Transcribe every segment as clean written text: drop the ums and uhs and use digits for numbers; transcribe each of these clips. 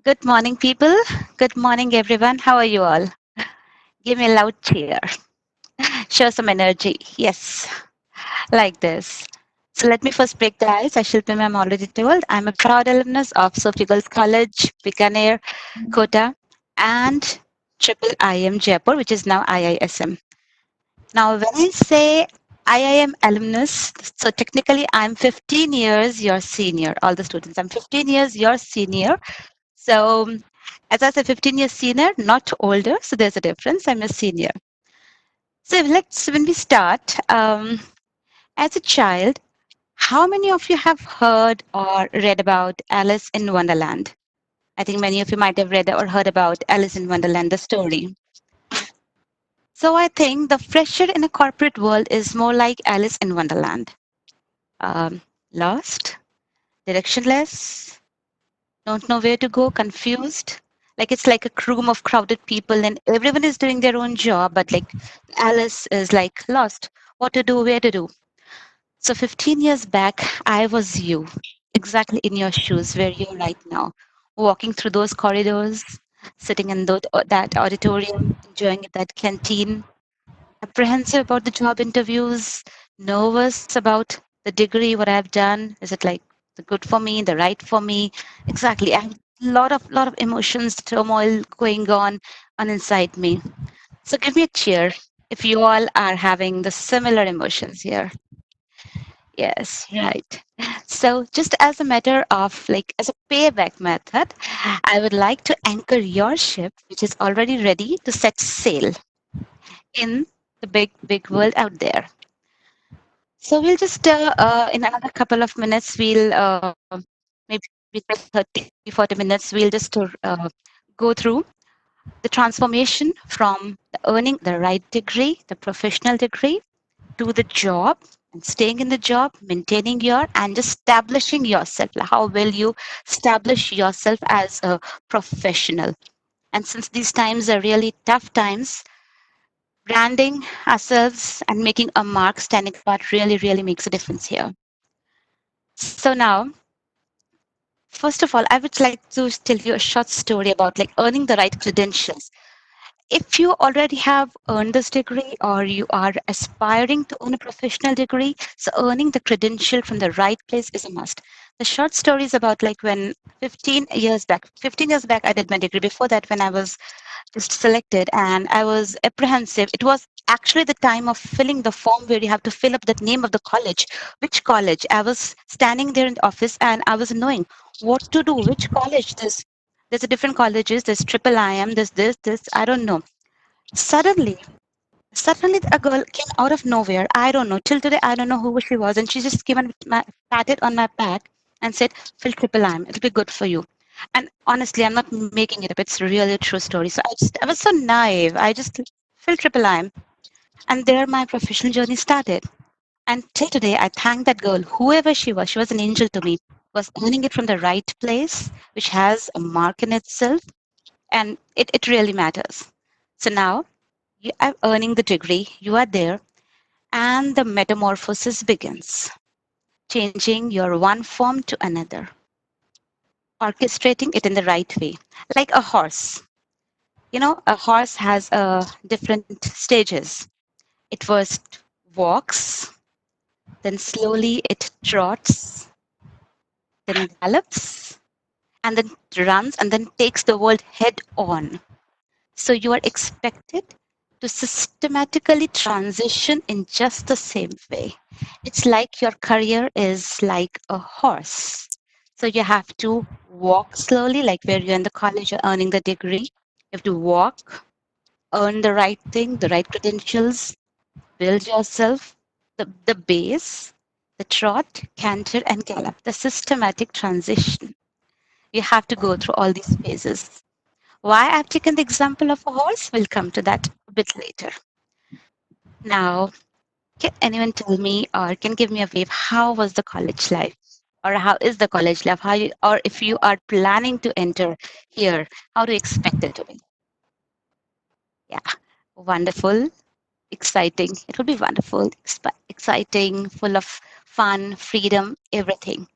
Good morning, people. Good morning, everyone. How are you all? Give me a loud cheer. Show some energy. Yes, like this. So let me first break the ice. I Shilpi ma'am already told. I'm a proud alumnus of Sophie Girls College, Bikaner, Kota, and Triple IM Jaipur, which is now IISM. Now, when I say IIM alumnus, so technically I'm 15 years your senior, all the students. I'm 15 years your senior. So, as I said, 15 years senior, not older. So there's a difference. I'm a senior. So when we start, as a child, how many of you have heard or read about Alice in Wonderland? I think many of you might have read or heard about Alice in Wonderland, the story. So I think the fresher in a corporate world is more like Alice in Wonderland. Lost, directionless, don't know where to go, confused. Like it's like a room of crowded people and everyone is doing their own job, but like Alice is like lost. What to do, where to do. So 15 years back, I was you, exactly in your shoes where you're right now, walking through those corridors, sitting in that auditorium, enjoying that canteen, apprehensive about the job interviews, nervous about the degree, what I've done. Is it like the good for me, the right for me? Exactly. I have a lot of emotions, turmoil going on inside me. So give me a cheer if you all are having the similar emotions here. Yes, right. So just as a matter of like as a payback method, I would like to anchor your ship, which is already ready to set sail in the big world out there. So we'll just, in another couple of minutes, we'll maybe 30, 40 minutes, we'll just go through the transformation from the earning the right degree, the professional degree, to the job and staying in the job, maintaining and establishing yourself. Like how will you establish yourself as a professional? And since these times are really tough times, branding ourselves and making a mark standing apart really makes a difference here. So now, first of all, I would like to tell you a short story about like earning the right credentials. If you already have earned this degree or you are aspiring to earn a professional degree, so earning the credential from the right place is a must. The short story is about like when 15 years back, I did my degree. Before that, when I was just selected and I was apprehensive. It was actually the time of filling the form where you have to fill up the name of the college. Which college? I was standing there in the office and I was knowing what to do, which college this. There's a different colleges, there's triple IM, there's this, I don't know. Suddenly, suddenly a girl came out of nowhere. I don't know. Till today, I don't know who she was. And she just came and patted on my back and said, Fill triple IM. It'll be good for you. And honestly, I'm not making it up. It's really a true story. So I was so naive. I just filled triple IM. And there my professional journey started. And till today, I thank that girl, whoever she was an angel to me, was earning it from the right place, which has a mark in itself. And it really matters. So now you are earning the degree, you are there, and the metamorphosis begins, changing your one form to another, orchestrating it in the right way, like a horse. You know, a horse has different stages. It first walks, then slowly it trots, then gallops, and then runs, and then takes the world head on. So you are expected to systematically transition in just the same way. It's like your career is like a horse. So you have to walk slowly, like where you're in the college, you're earning the degree. You have to walk, earn the right thing, the right credentials, build yourself, the base, the trot, canter, and gallop, the systematic transition. You have to go through all these phases. Why I've taken the example of a horse, we'll come to that a bit later. Now, can anyone tell me or can give me a wave? How was the college life? Or how is the college life? Or if you are planning to enter here, how do you expect it to be? Yeah, wonderful, exciting. It will be wonderful, exciting, full of fun, freedom, everything.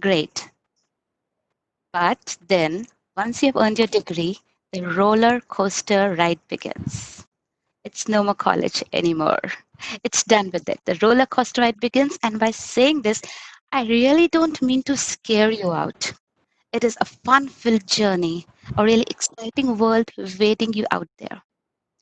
Great. But then Once you have earned your degree, the roller coaster ride begins. It's no more college anymore. It's done with it. The roller coaster ride begins. And by saying this, I really don't mean to scare you out. It is a fun filled journey, a really exciting world waiting you out there.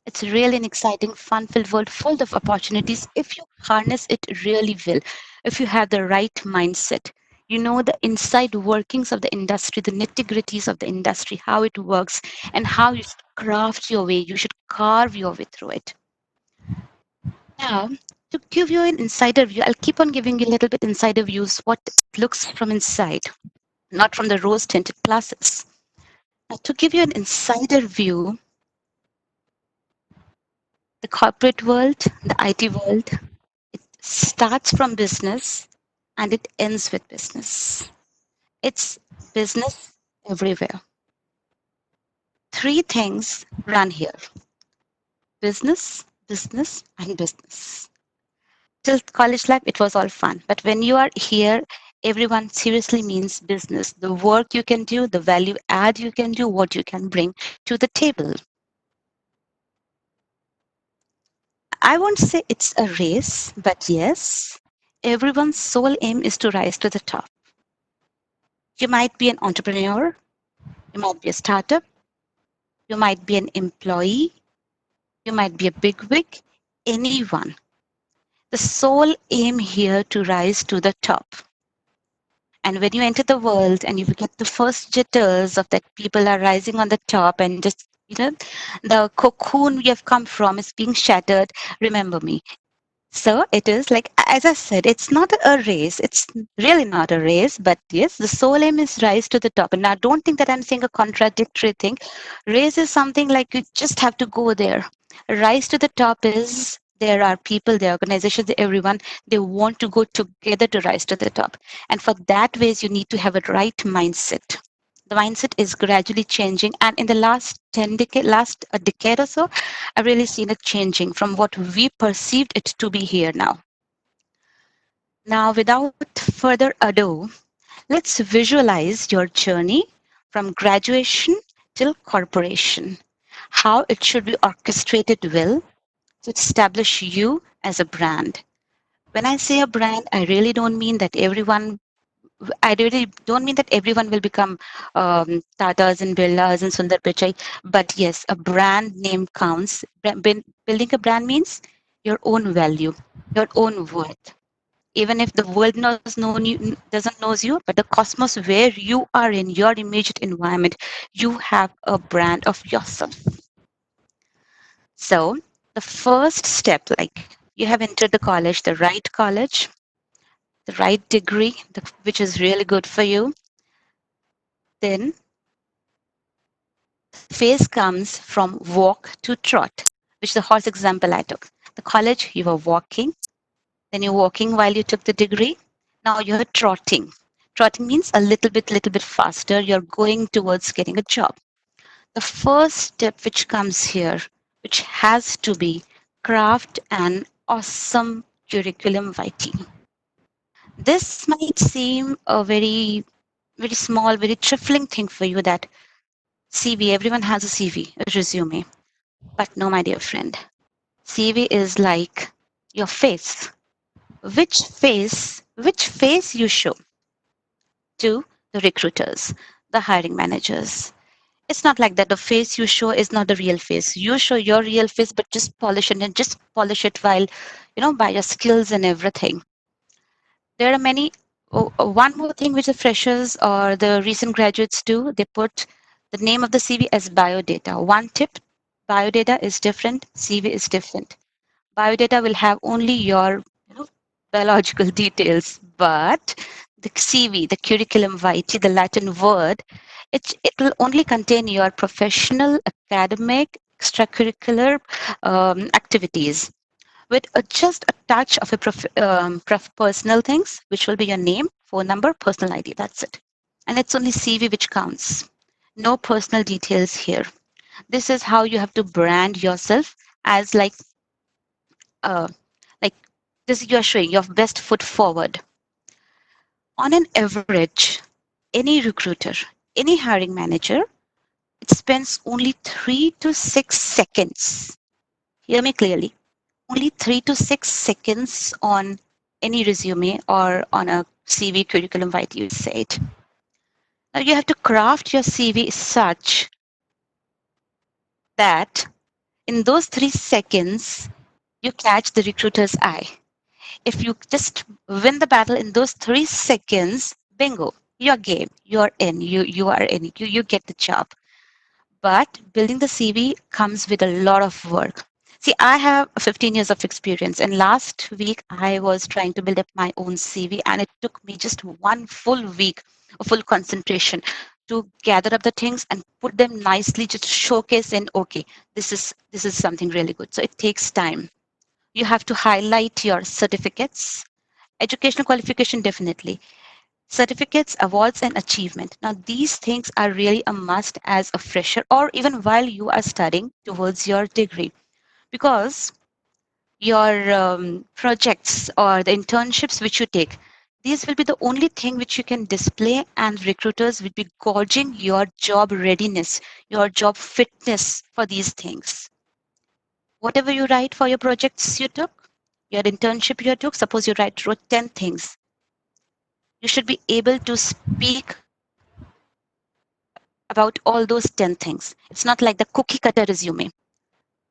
It's really an exciting, fun filled world full of opportunities if you harness it really well, if you have the right mindset. You know the inside workings of the industry, the nitty gritties of the industry, how it works, and how you should craft your way. You should carve your way through it. Now, to give you an insider view, I'll keep on giving you a little bit insider views, what it looks from inside, not from the rose tinted glasses. Now, to give you an insider view, the corporate world, the IT world, it starts from business and it ends with business. It's business everywhere. Three things run here: business, business, and business. Till college life, it was all fun. But when you are here, everyone seriously means business. The work you can do, the value add you can do, what you can bring to the table. I won't say it's a race, but yes, everyone's sole aim is to rise to the top. You might be an entrepreneur, you might be a startup, you might be an employee, you might be a bigwig, anyone. The sole aim here to rise to the top. And when you enter the world and you get the first jitters of that people are rising on the top and just, the cocoon we have come from is being shattered, remember me. So it is like, as I said, it's not a race. It's really not a race, but yes, the sole aim is rise to the top. And now don't think that I'm saying a contradictory thing. Race is something like you just have to go there. Rise to the top is there are people, there are organizations, everyone, they want to go together to rise to the top. And for that ways, you need to have a right mindset. The mindset is gradually changing. And in the last 10 decade, last a decade or so, I've really seen it changing from what we perceived it to be here now. Now, without further ado, let's visualize your journey from graduation till corporation, how it should be orchestrated well to establish you as a brand. When I say a brand, I really don't mean that everyone I really don't mean that everyone will become Tatas and Birlas and Sundar Pichai, but yes, a brand name counts. Building a brand means your own value, your own worth. Even if the world doesn't knows you, but the cosmos where you are in your immediate environment, you have a brand of yourself. So the first step, like you have entered the college, the right degree, which is really good for you. Then phase comes from walk to trot, which is the horse example I took. The college, you were walking, then you're walking while you took the degree. Now you're trotting. Trotting means a little bit faster. You're going towards getting a job. The first step which comes here, which has to be craft an awesome curriculum vitae. This might seem a very, very small, very trifling thing for you that CV, everyone has a CV, a resume. But no, my dear friend, CV is like your face. Which face you show to the recruiters, the hiring managers. It's not like that. The face you show is not the real face. You show your real face, but just polish it and just polish it while, by your skills and everything. There are many. One more thing which the freshers or the recent graduates do, they put the name of the CV as biodata. One tip: biodata is different, CV is different. Biodata will have only your biological details, but the CV, the curriculum vitae, the Latin word, it will only contain your professional, academic, extracurricular activities with just a touch of a personal things, which will be your name, phone number, personal ID. That's it. And it's only CV which counts. No personal details here. This is how you have to brand yourself as uh, like this you're showing your best foot forward. On an average, any recruiter, any hiring manager it spends only 3 to 6 seconds. Hear me clearly. Only 3 to 6 seconds on any resume or on a CV curriculum, right? You said. Now you have to craft your CV such that in those 3 seconds, you catch the recruiter's eye. If you just win the battle in those 3 seconds, bingo, you're game, you're in, you are in, you get the job. But building the CV comes with a lot of work. See, I have 15 years of experience, and last week I was trying to build up my own CV, and it took me just one full week of full concentration to gather up the things and put them nicely, just showcase in, okay, this is something really good. So it takes time. You have to highlight your certificates, educational qualification, definitely certificates, awards, and achievement. Now, these things are really a must as a fresher or even while you are studying towards your degree, because your projects or the internships which you take, these will be the only thing which you can display, and recruiters will be gauging your job readiness, your job fitness for these things. Whatever you write for your projects you took, your internship you took, suppose you wrote 10 things, you should be able to speak about all those 10 things. It's not like the cookie cutter resume.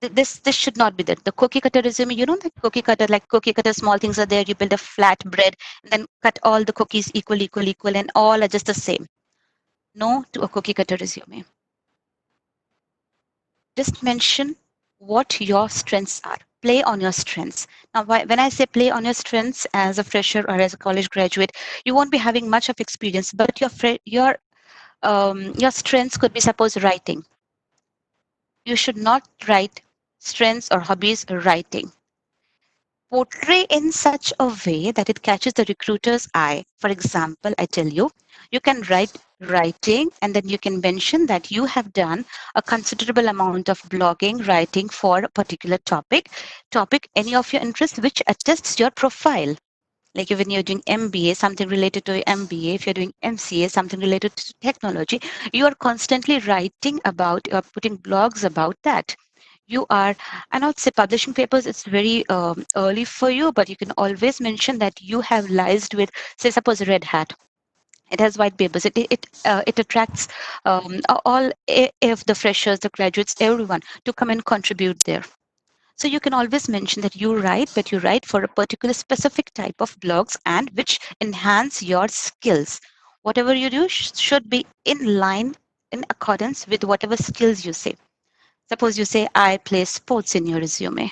This should not be that. The cookie cutter resume, you know, the cookie cutter, like cookie cutter, small things are there. You build a flat bread and then cut all the cookies equal, equal, equal, and all are just the same. No to a cookie cutter resume. Just mention what your strengths are. Play on your strengths. Now, when I say play on your strengths as a fresher or as a college graduate, you won't be having much of experience, but your strengths could be, suppose, writing. You should not write strengths or hobbies writing. Portray in such a way that it catches the recruiter's eye. For example, I tell you, you can write writing and then you can mention that you have done a considerable amount of blogging, writing for a particular topic, any of your interest, which attests your profile. Like when you're doing MBA, something related to MBA, if you're doing MCA, something related to technology, you are constantly writing about, putting blogs about that. You are, I not say publishing papers, it's very early for you, but you can always mention that you have liaised with, say, suppose Red Hat. It has white papers. It attracts all if the freshers, the graduates, everyone to come and contribute there. So you can always mention that you write, but you write for a particular specific type of blogs and which enhance your skills. Whatever you do should be in line, in accordance with whatever skills you say. Suppose you say, I play sports in your resume.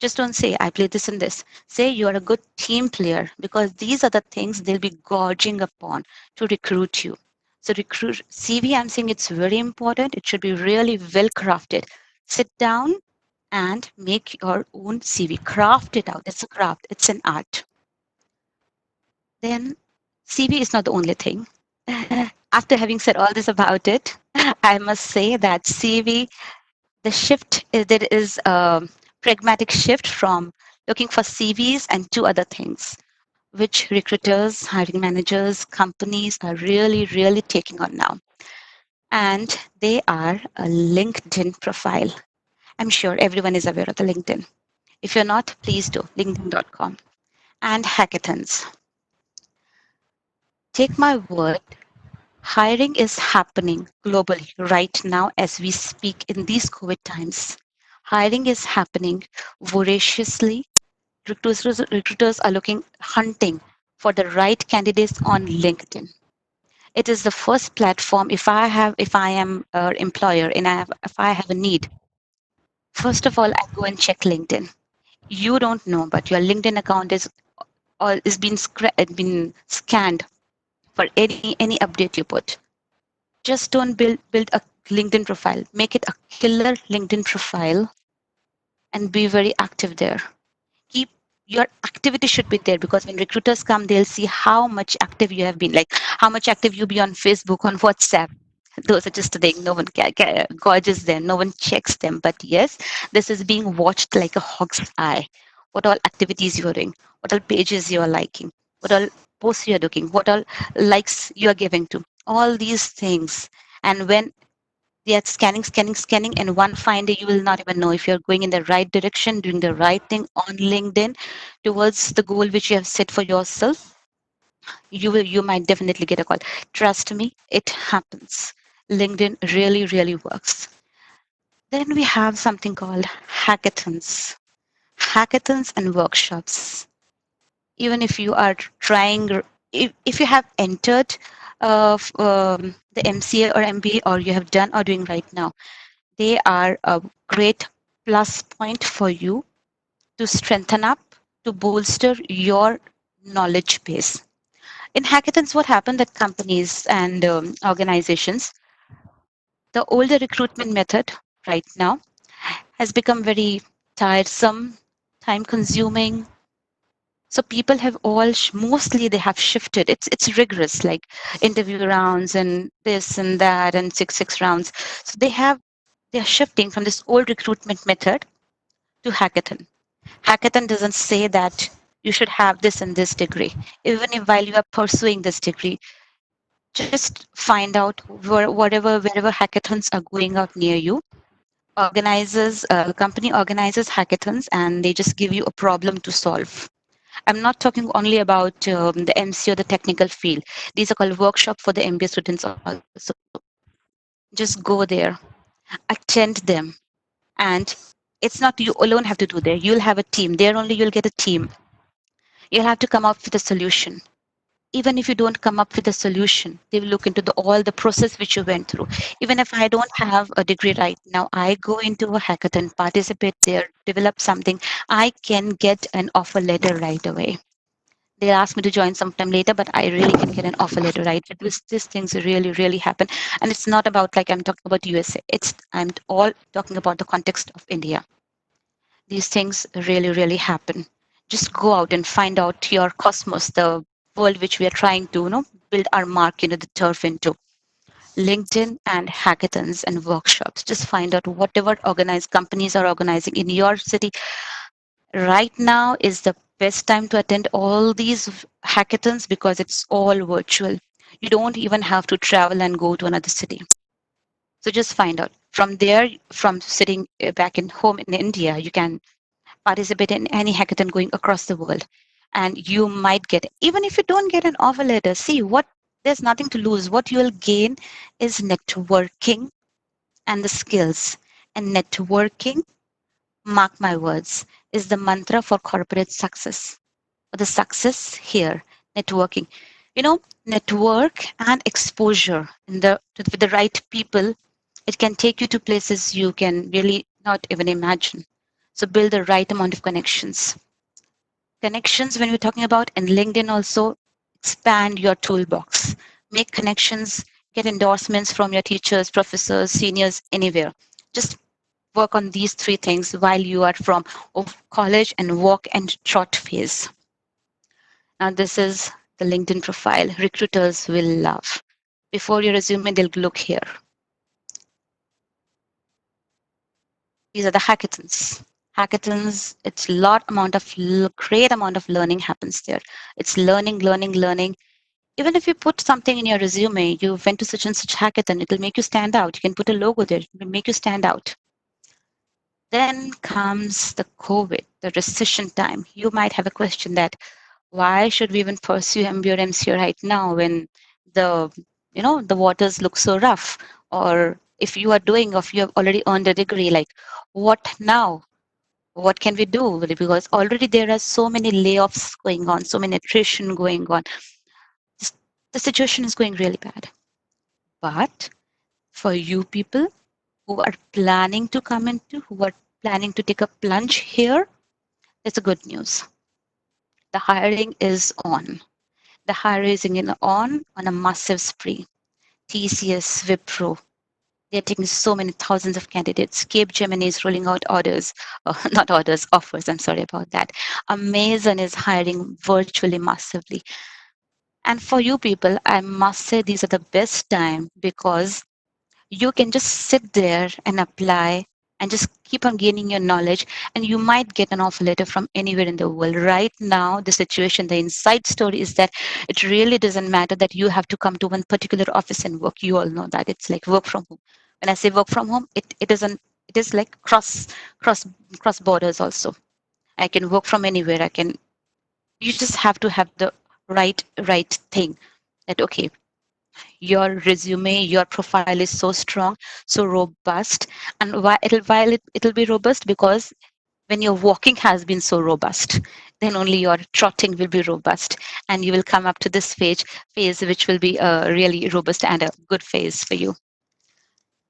Just don't say, I play this and this. Say you are a good team player, because these are the things they'll be gorging upon to recruit you. So recruit CV, I'm saying it's very important. It should be really well crafted. Sit down and make your own CV. Craft it out. It's a craft. It's an art. Then CV is not the only thing. After having said all this about it, I must say that CV, the shift is, there is a pragmatic shift from looking for CVs and two other things, which recruiters, hiring managers, companies are really, really taking on now. And they are a LinkedIn profile. I'm sure everyone is aware of the LinkedIn. If you're not, please do, linkedin.com. And hackathons. Take my word, hiring is happening globally right now as we speak in these COVID times. Hiring is happening voraciously. Recruiters are hunting for the right candidates on LinkedIn. It is the first platform. If I am an employer and if I have a need, first of all, I go and check LinkedIn. You don't know, but your LinkedIn account is been scanned for any update you put. Just don't build a LinkedIn profile. Make it a killer LinkedIn profile and be very active there. Keep your activity should be there, because when recruiters come, they'll see how much active you have been, like how much active you be on Facebook, on WhatsApp. Those are just the thing. No one gorges them. No one checks them. But yes, this is being watched like a hawk's eye. What all activities you are doing, what all pages you are liking, what all posts you are doing, what all likes you are giving to, all these things. And when They are scanning, and one fine day you will not even know if you're going in the right direction, doing the right thing on LinkedIn towards the goal which you have set for yourself. You might definitely get a call. Trust me, it happens. LinkedIn really works. Then we have something called hackathons and workshops. Even if you are trying, if you have entered the MCA or MBA, or you have done or doing right now, they are a great plus point for you to strengthen up, to bolster your knowledge base. In hackathons, what happened that companies and organizations, the older recruitment method right now has become very tiresome, time consuming. So people have mostly they have shifted. It's rigorous, like interview rounds and this and that and six rounds. So they are shifting from this old recruitment method to hackathon. Hackathon doesn't say that you should have this and this degree. Even if while you are pursuing this degree, just find out wherever hackathons are going out near you. Company organizes hackathons, and they just give you a problem to solve. I'm not talking only about the MC or the technical field. These are called workshop for the MBA students also. Just go there, attend them, and it's not you alone have to do there. You'll have a team. There only you'll get a team. You'll have to come up with a solution. Even if you don't come up with a solution, they will look into all the process which you went through. Even if I don't have a degree right now, I go into a hackathon, participate there, develop something, I can get an offer letter right away. They asked me to join sometime later, but I really can get an offer letter, right? These things really happen. And it's not about like I'm talking about USA. I'm all talking about the context of India. These things really happen. Just go out and find out your cosmos, the world which we are trying to, build our mark into the turf into. LinkedIn and hackathons and workshops. Just find out whatever organized companies are organizing in your city. Right now is the best time to attend all these hackathons because it's all virtual. You don't even have to travel and go to another city. So just find out. From there, from sitting back in home in India, you can participate in any hackathon going across the world. And you might get, even if you don't get an offer letter, see what there's nothing to lose. What you'll gain is networking and the skills. And networking, mark my words, is the mantra for corporate success. The success here, networking. Network and exposure with the right people, it can take you to places you can really not even imagine. So build the right amount of connections. Connections, when we're talking about, and LinkedIn also, expand your toolbox. Make connections, get endorsements from your teachers, professors, seniors, anywhere. Just work on these three things while you are from college and walk and trot phase. Now, this is the LinkedIn profile recruiters will love. Before your resume, they'll look here. These are the hackathons. Hackathons, it's great amount of learning happens there. It's learning. Even if you put something in your resume, you went to such and such hackathon, it'll make you stand out. You can put a logo there, it will make you stand out. Then comes the COVID, the recession time. You might have a question that why should we even pursue MBA or MCA right now when the the waters look so rough? Or if you are doing, or if you have already earned a degree, like what now? What can we do? Because already there are so many layoffs going on, so many attrition going on. This, the situation is going really bad. But for you people who are planning to come into, who are planning to take a plunge here, it's a good news. The hiring is on. The hiring is on a massive spree. TCS, Wipro, they're taking so many thousands of candidates. Cape Gemini is rolling out orders, not orders, offers. I'm sorry about that. Amazon is hiring virtually massively. And for you people, I must say these are the best time because you can just sit there and apply and just keep on gaining your knowledge, and you might get an offer letter from anywhere in the world. Right now, the situation, the inside story is that it really doesn't matter that you have to come to one particular office and work. You all know that it's like work from home. When I say work from home, it isn't, it is like cross cross borders also. I can work from anywhere. I can, you just have to have the right thing, that okay, your resume, your profile is so strong, so robust. And why it'll be robust? Because when your walking has been so robust, then only your trotting will be robust, and you will come up to this phase which will be a really robust and a good phase for you.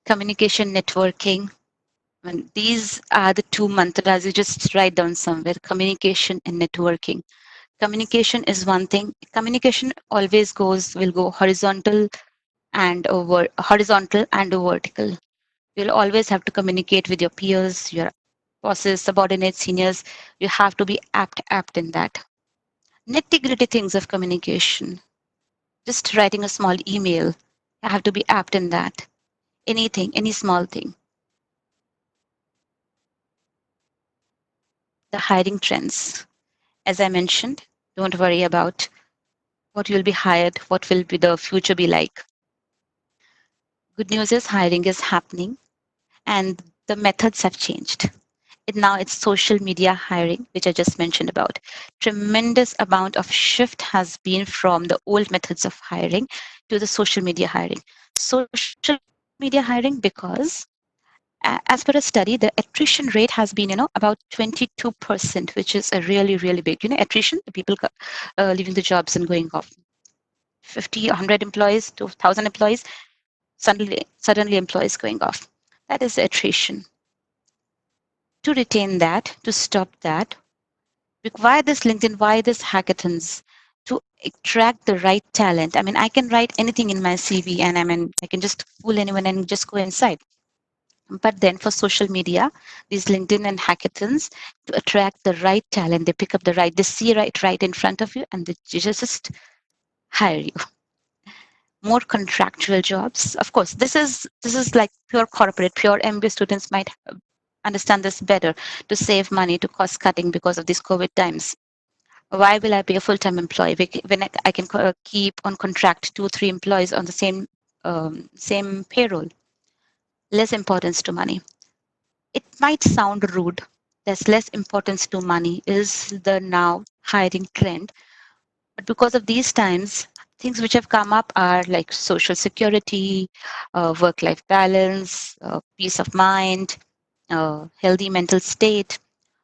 Communication, networking. And these are the two mantras you just write down somewhere: communication and networking. Communication is one thing. Communication always will go horizontal and vertical. You'll always have to communicate with your peers, your bosses, subordinates, seniors. You have to be apt in that. Nitty gritty things of communication. Just writing a small email. You have to be apt in that. Anything, any small thing. The hiring trends. As I mentioned, don't worry about what you'll be hired, what will be the future be like. Good news is hiring is happening and the methods have changed. Now it's social media hiring, which I just mentioned about. Tremendous amount of shift has been from the old methods of hiring to the social media hiring. Social media hiring because as per a study, the attrition rate has been, about 22%, which is a really big, attrition, the people leaving the jobs and going off. 50, 100 employees to 1,000 employees, suddenly employees going off. That is attrition. To retain that, to stop that, why this LinkedIn, why this hackathons? To attract the right talent. I mean, I can write anything in my CV, and I can just fool anyone and just go inside. But then for social media, these LinkedIn and hackathons, to attract the right talent, they pick up the right, they see right in front of you, and they just hire you. More contractual jobs. Of course, this is like pure corporate, pure MBA students might understand this better, to save money, to cost cutting because of these COVID times. Why will I be a full-time employee when I can keep on contract 2, 3 employees on the same payroll? Less importance to money. It might sound rude. There's less importance to money is the now hiring trend. But because of these times, things which have come up are like social security, work-life balance, peace of mind, healthy mental state.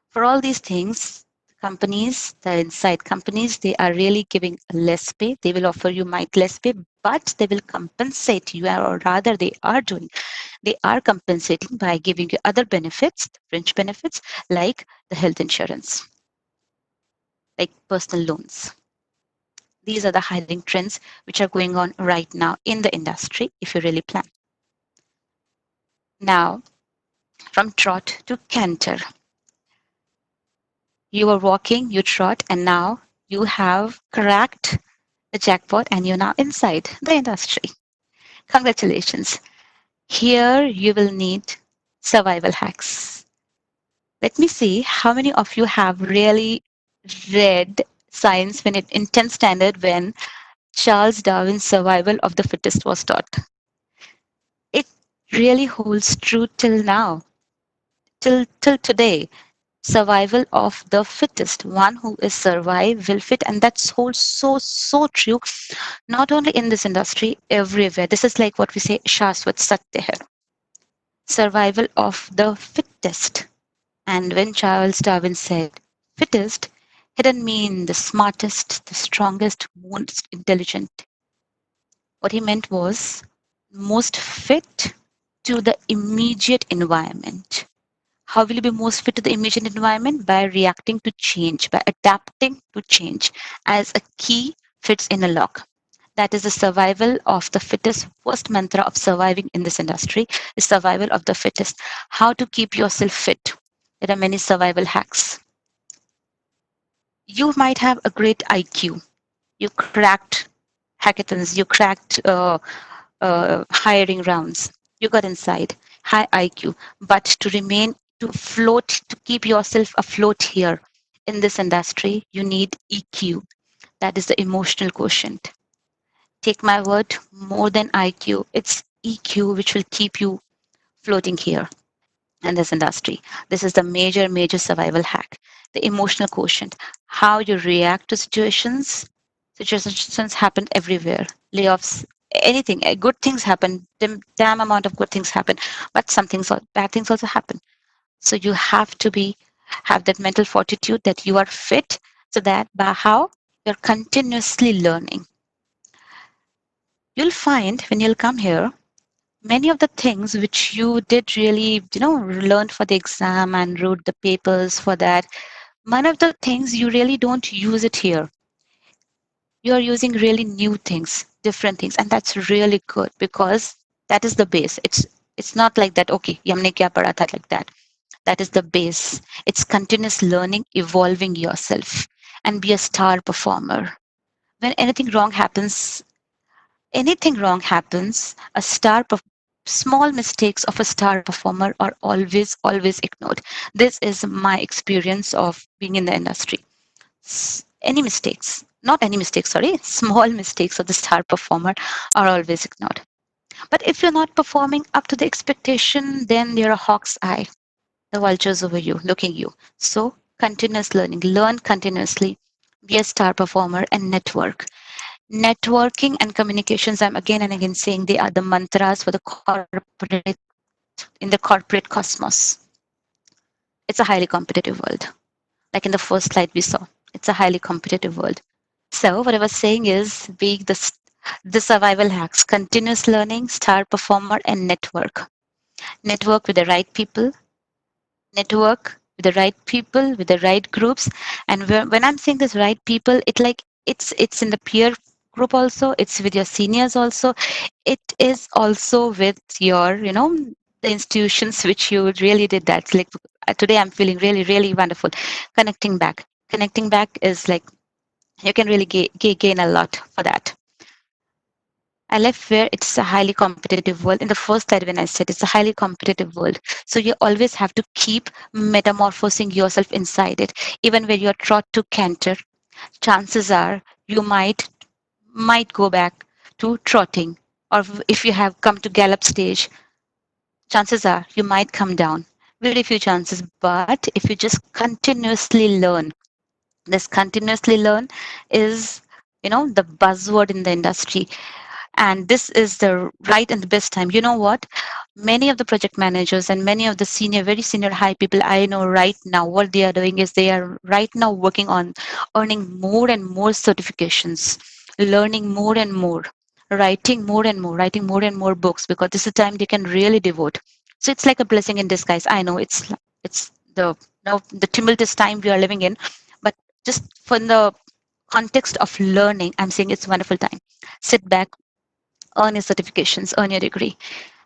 For all these things, companies, the inside companies, they are really giving less pay. They will offer you might less pay, but they will compensate you, or rather they are compensating by giving you other benefits, fringe benefits, like the health insurance, like personal loans. These are the hiring trends which are going on right now in the industry, if you really plan. Now, from trot to canter. You were walking, you trot, and now you have cracked the jackpot and you're now inside the industry. Congratulations. Here you will need survival hacks. Let me see how many of you have really read science when in 10th standard when Charles Darwin's survival of the fittest was taught. It really holds true till now, till today. Survival of the fittest, one who is survive will fit, and that's so true. Not only in this industry, everywhere. This is like what we say, Shashwat Satya hai. Survival of the fittest. And when Charles Darwin said fittest, he didn't mean the smartest, the strongest, most intelligent. What he meant was most fit to the immediate environment. How will you be most fit to the immediate environment? By reacting to change, by adapting to change, as a key fits in a lock. That is the survival of the fittest. First mantra of surviving in this industry is survival of the fittest. How to keep yourself fit. There are many survival hacks. You might have a great IQ. You cracked hackathons, you cracked hiring rounds. You got inside, high IQ. But to remain, to float, to keep yourself afloat here in this industry, you need EQ. That is the emotional quotient. Take my word, more than IQ, it's EQ which will keep you floating here in this industry. This is the major survival hack. The emotional quotient, how you react to situations. Situations happen everywhere. Layoffs, anything, good things happen. Damn amount of good things happen, but some things, bad things also happen. So you have to be have that mental fortitude that you are fit, so that by how you're continuously learning. You'll find when you'll come here, many of the things which you did really, learn for the exam and wrote the papers for that, one of the things you really don't use it here. You're using really new things, different things, and that's really good because that is the base. It's not like that, okay, yamne kya padha tha, like that. That is the base. It's continuous learning, evolving yourself, and be a star performer. When anything wrong happens, small mistakes of a star performer are always ignored. This is my experience of being in the industry. Any mistakes, not any mistakes, sorry, small mistakes of the star performer are always ignored. But if you're not performing up to the expectation, then you're a hawk's eye, the vultures over you, looking you. So continuous learning, learn continuously, be a star performer and network. Networking and communications, I'm again and again saying they are the mantras for the corporate in the corporate cosmos. It's a highly competitive world. Like in the first slide we saw, it's a highly competitive world. So what I was saying is being the survival hacks, continuous learning, star performer, and network. Network with the right people, network with the right people, with the right groups. And when I'm saying this right people, it's in the peer group also, it's with your seniors also, it is also with your, the institutions which you really did that. Like today I'm feeling really wonderful. Connecting back is like you can really gain a lot for that. I left where it's a highly competitive world. In the first slide, when I said it's a highly competitive world, so you always have to keep metamorphosing yourself inside it. Even when you're taught to canter, chances are you might go back to trotting, or if you have come to gallop stage, chances are you might come down. Very few chances, but if you just continuously learn, this continuously learn is the buzzword in the industry, and this is the right and the best time. You know what, many of the project managers and many of the very senior high people I know right now, what they are doing is they are right now working on earning more and more certifications, learning more and more, writing more and more books, because this is time they can really devote. So it's like a blessing in disguise. I know it's the the tumultuous time we are living in, but just from the context of learning, I'm saying it's a wonderful time. Sit back, earn your certifications, earn your degree.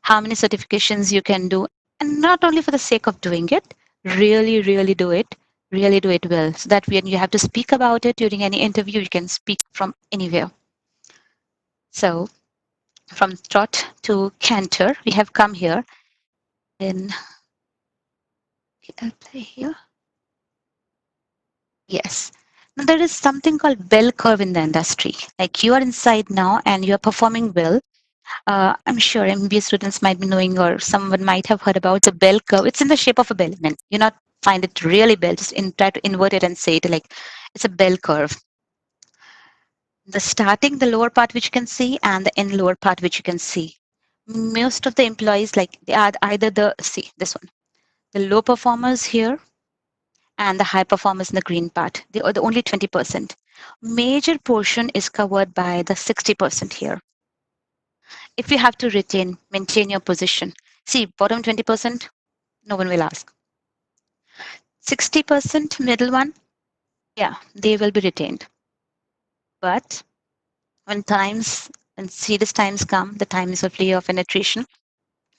How many certifications you can do, and not only for the sake of doing it, really do it well. So that when you have to speak about it during any interview, you can speak from anywhere. So from trot to canter, we have come here. Then I'll play here. Yes. Now there is something called bell curve in the industry. Like you are inside now and you are performing well. I'm sure MBA students might be knowing, or someone might have heard about the bell curve. It's in the shape of a bell. I mean, you not find it really bell. Just try to invert it and say it like it's a bell curve. The starting, the lower part which you can see, and the end lower part which you can see. Most of the employees, like they are either this one, the low performers here, and the high performers in the green part. They are the only 20%. Major portion is covered by the 60% here. If you have to maintain your position, see bottom 20%, no one will ask. 60% middle one, yeah, they will be retained. But when serious times come, the times of layoff and attrition,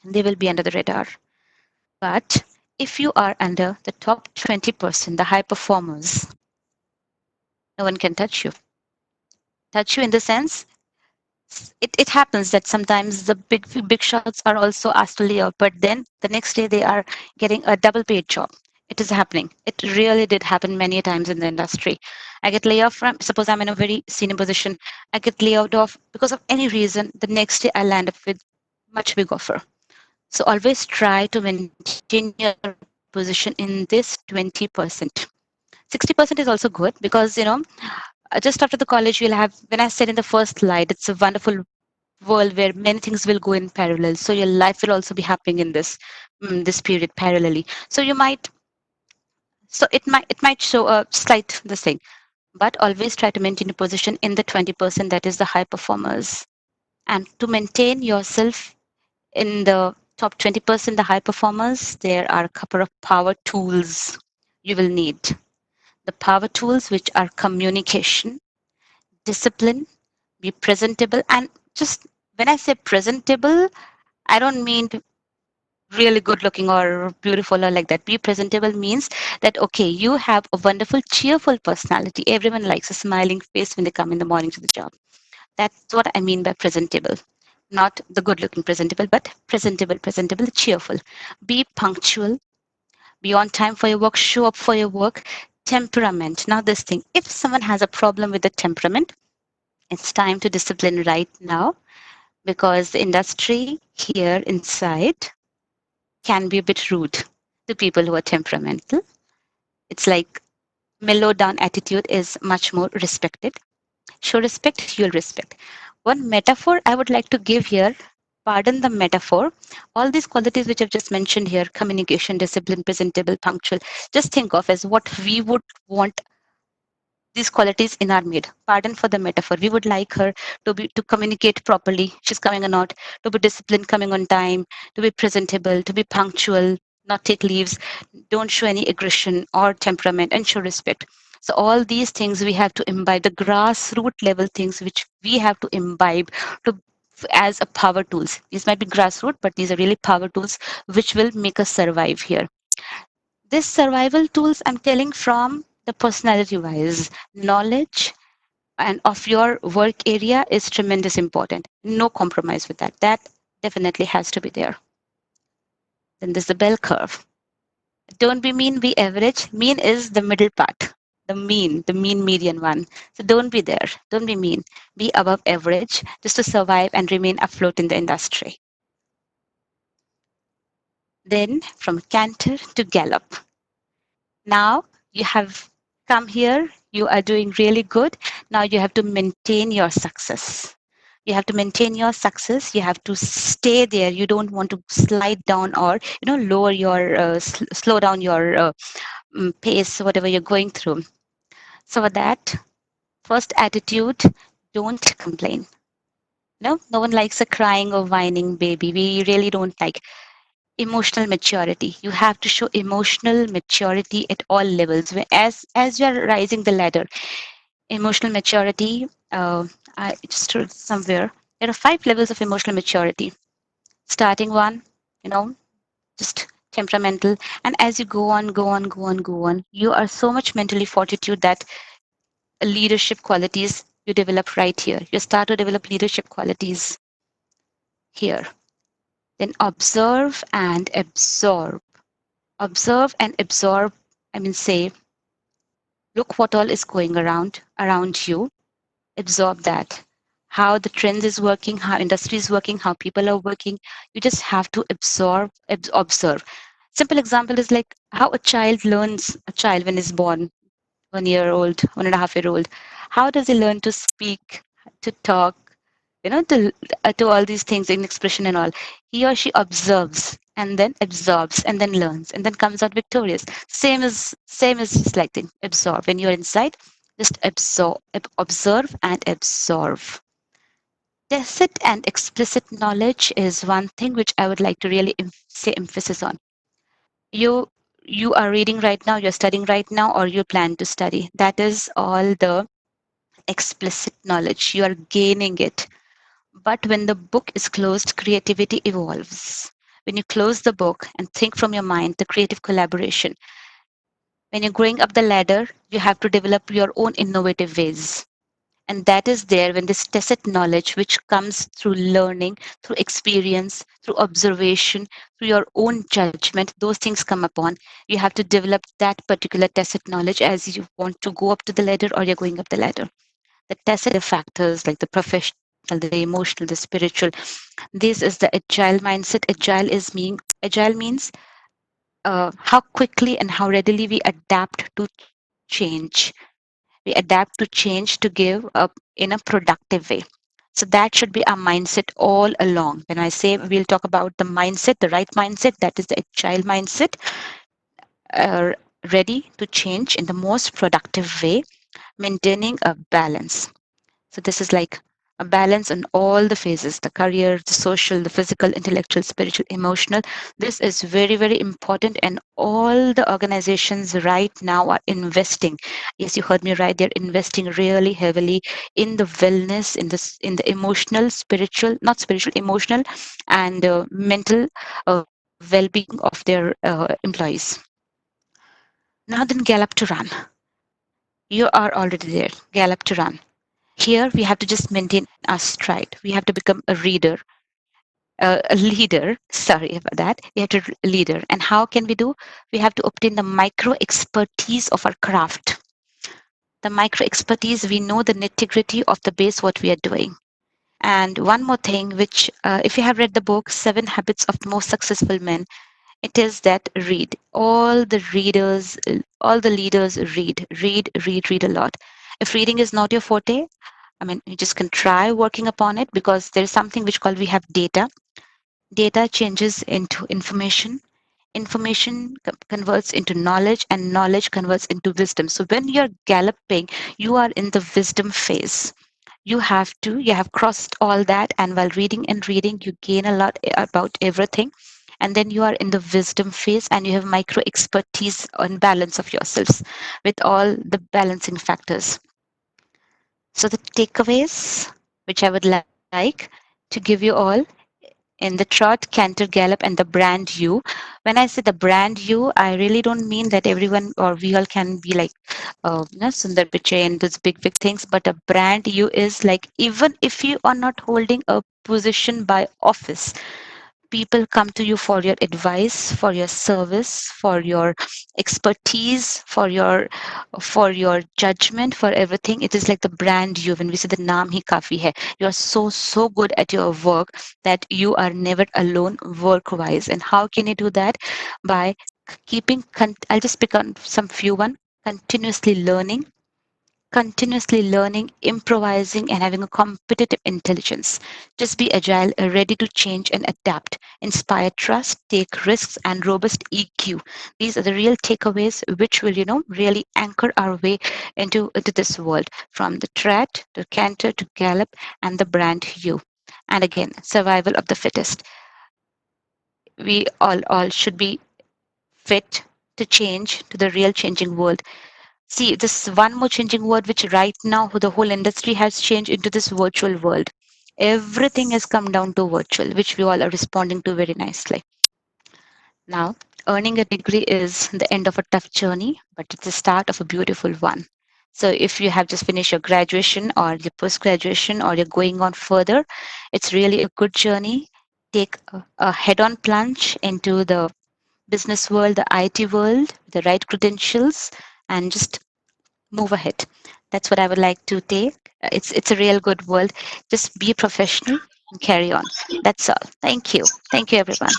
they will be under the radar. But if you are under the top 20%, the high performers, no one can touch you. Touch you in the sense, it happens that sometimes the big shots are also asked to lay off, but then the next day they are getting a double paid job. It is happening. It really did happen many times in the industry. I get laid off from, suppose I'm in a very senior position, I get laid off because of any reason. The next day I land up with much big offer. So always try to maintain your position in this 20%. 60% is also good because, just after the college, you'll have, when I said in the first slide, it's a wonderful world where many things will go in parallel. So your life will also be happening in this period parallelly. So it might show a slight this thing, but always try to maintain a position in the 20%, that is the high performers. And to maintain yourself in the top 20%, the high performers, there are a couple of power tools you will need. The power tools, which are communication, discipline, be presentable, and just when I say presentable, I don't mean really good looking or beautiful or like that. Be presentable means that, okay, you have a wonderful, cheerful personality. Everyone likes a smiling face when they come in the morning to the job. That's what I mean by presentable. Not the good looking presentable, but presentable, cheerful. Be punctual, be on time for your work, show up for your work. Temperament. Now, this thing, if someone has a problem with the temperament, it's time to discipline right now, because the industry here inside can be a bit rude to people who are temperamental. It's like mellow down attitude is much more respected. Show respect, you'll respect. One metaphor I would like to give here, pardon the metaphor, all these qualities which I've just mentioned here, communication, discipline, presentable, punctual, just think of as what we would want these qualities in our maid. Pardon for the metaphor. We would like her to communicate properly. She's coming or not. To be disciplined, coming on time. To be presentable. To be punctual. Not take leaves. Don't show any aggression or temperament, and show respect. So all these things we have to imbibe, the grassroots level things which we have to imbibe to as a power tools. These might be grassroots, but these are really power tools which will make us survive here. This survival tools I'm telling from the personality wise, knowledge and of your work area is tremendous important. No compromise with that. That definitely has to be there. Then there's the bell curve. Don't be mean, be average. Mean is the middle part, the mean median one. So don't be there. Don't be mean. Be above average just to survive and remain afloat in the industry. Then from canter to gallop. Now you have come here, you are doing really good. Now you have to maintain your success. You have to maintain your success. You have to stay there. You don't want to slide down or lower your slow down your pace, whatever you're going through. So for that, first attitude, don't complain. No one likes a crying or whining baby. We really don't like. Emotional maturity, you have to show emotional maturity at all levels as you're rising the ladder. Emotional maturity, I just heard somewhere there are 5 levels of emotional maturity. Starting one, you know just temperamental, and as you go on, you are so much mentally fortitude that leadership qualities you develop right here. You start to develop leadership qualities here. Then observe and absorb. Observe and absorb, I mean, say, look what all is going around you, absorb that. How the trends is working, how industry is working, how people are working. You just have to observe. Simple example is like how a child learns, a child when is born, 1 year old, 1.5 year old. How does he learn to speak, to talk, to all these things in expression and all? He or she observes and then absorbs and then learns and then comes out victorious. Same as just like the absorb. When you're inside, just observe and absorb. Tacit and explicit knowledge is one thing which I would like to really say emphasis on. You are reading right now, you're studying right now, or you plan to study. That is all the explicit knowledge. You are gaining it. But when the book is closed, creativity evolves. When you close the book and think from your mind, the creative collaboration. When you're going up the ladder, you have to develop your own innovative ways. And that is there when this tacit knowledge, which comes through learning, through experience, through observation, through your own judgment, those things come upon. You have to develop that particular tacit knowledge as you want to go up to the ladder or you're going up the ladder. The tacit factors like the the emotional, the spiritual. This is the agile mindset. Agile means how quickly and how readily we adapt to change. We adapt to change to give up in a productive way. So that should be our mindset all along. When I say we'll talk about the mindset, the right mindset, that is the agile mindset, uh, ready to change in the most productive way, maintaining a balance. So this is like a balance on all the phases, the career, the social, the physical, intellectual, spiritual, emotional. This is very, very important. And all the organizations right now are investing. Yes, you heard me right. They're investing really heavily in the wellness, in the emotional, spiritual, not spiritual, emotional and mental well-being of their employees. Now then, gallop to run. You are already there. Gallop to run. Here, we have to just maintain our stride. We have to become a leader. Sorry about that. We have to leader. And how can we do? We have to obtain the micro expertise of our craft. The micro expertise, we know the nitty gritty of the base what we are doing. And one more thing, which if you have read the book Seven Habits of the Most Successful Men, it is that read. All the leaders read a lot. If reading is not your forte, I mean, you just can try working upon it because there is something which called we have data. Data changes into information. Information converts into knowledge, and knowledge converts into wisdom. So when you're galloping, you are in the wisdom phase. You have crossed all that, and while reading and reading, you gain a lot about everything. And then you are in the wisdom phase, and you have micro expertise on balance of yourselves with all the balancing factors. So the takeaways which I would like to give you all in the trot, canter, gallop, and the brand you. When I say the brand you, I really don't mean that everyone or we all can be like Sundar Pichai and those big things. But a brand you is like even if you are not holding a position by office, people come to you for your advice, for your service, for your expertise, for your judgment, for everything. It is like the brand you. When we say the naam hi kafi hai, you are so good at your work that you are never alone work wise. And how can you do that? By I'll just pick on some few one. Continuously learning, improvising, and having a competitive intelligence. Just be agile, ready to change and adapt, inspire trust, take risks, and robust EQ. These are the real takeaways which will, really anchor our way into this world from the trot to canter to gallop and the brand you. And again, survival of the fittest. We all should be fit to change to the real changing world. See, this one more changing word, which right now the whole industry has changed into this virtual world. Everything has come down to virtual, which we all are responding to very nicely. Now, earning a degree is the end of a tough journey, but it's the start of a beautiful one. So, if you have just finished your graduation or your post graduation or you're going on further, it's really a good journey. Take a head on plunge into the business world, the IT world, the right credentials, and just move ahead. That's what I would like to take. It's a real good world. Just be professional and carry on. That's all. Thank you. Thank you, everyone.